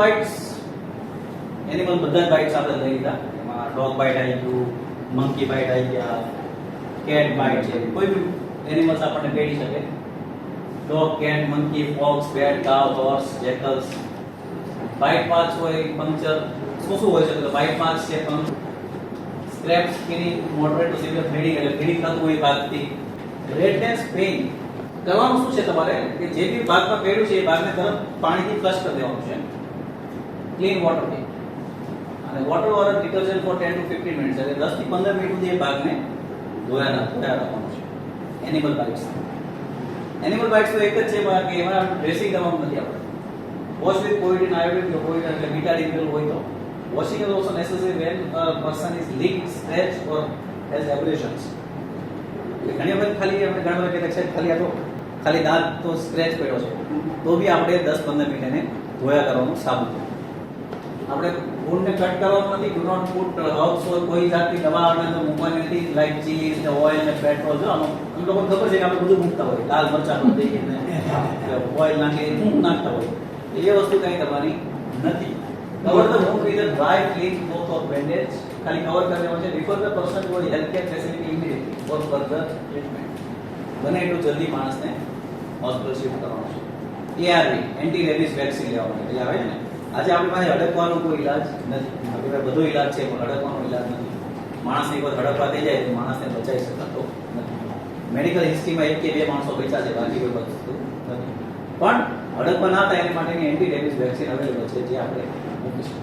Bytes, animal બધા bytes આપણે લઈ લીધા. એમાં ડોગ બાઇટ આવી ગયું, મંકી બાઇટ આવી ગયા, કેટ બાઇટ છે, કોઈ બી એનિમલ્સ આપણને કેડી શકે. Dog, cat, monkey, fox, bat, cow, horse, jackals. Bite marks હોય, પંક્ચર, શું હોય છે? તો બાઇટ માર્ક્સ છે પણ scrapes, skinning, moderate to severe bleeding, એટલે બ્લીડિંગ થતું હોય ભાગથી. Redness, pain. કરવાનું શું છે તમારે કે જે બી ભાગમાં કેડ્યું છે એ ભાગને તરત પાણીથી ફ્લશ કરી દેવાનું છે, ક્લીન વોટરથી. અને water or detergent for 10 to 15 minutes, એટલે 10 થી 15 મિનિટ સુધી એ ભાગને ધોયા રાખવાનું છે. Animal bytes. એનિમલ બાઇટ્સ તો એક જ છે કે એમાં ડ્રેસિંગ કરવાનું નથી આપણે. વોશ વિથ કોઇડિન, આયોડિન, કોઇડિન એટલે બીટાડિન હોય તો. Washing is also necessary when a person is licked, scratch or has abrasions. એટલે ઘણી વખત ખાલી આપણે ઘણા બધા કહેતા છે ખાલી આ તો ખાલી દાંત તો સ્ક્રેચ પડ્યો છે તો બી આપણે 10-15 મિનિટ એને ધોયા કરવાનું સાબુથી. આપણે ફૂડને કટ કરવાનું નથી. ડુ નોટ પુટ હર્બ્સ ઓર કોઈ જાતની દવા આપણે અંદર મૂકવાની નથી, લાઈક ચીઝ ને ઓઇલ ને પેટ્રોલ. જો આમાં અમ લોકોને ખબર છે કે આપણે બધું મૂકતા હોય, લાલ મરચાં દઈએ ને ઓઇલ નાખી નાખતા હોય, એ વસ્તુ કંઈ કરવાની નથી. Cover the warned with a dry clean cloth or bandage. ખાલી કવર કરી દેવાનું છે. Refer the person to health care facility immediately four further treatment. બને એટલું જલ્દી માણસને હોસ્પિટલ શિફ્ટ કરવાનો છે. એઆરવી, એન્ટી રેબિસ વેક્સિન લેવાનું છે. એટલે આવે છે ને, આજે આપણી પાસે હડકવાનો કોઈ ઈલાજ નથી. આપણી પાસે બધો ઈલાજ છે પણ હડકવાનો ઈલાજ નથી. માણસને એક વાર હડકવા થઈ જાય તો માણસને બચાવી શકાતો નથી. મેડિકલ હિસ્ટ્રીમાં 1 કે 2 માણસો બચ્યા છે, બાકી કોઈ બચતું નથી. પણ હડકવા ના થાય એની માટેની એન્ટી રેબિસ વેક્સિન અવેલેબલ છે, જે આપણે મૂકીશું.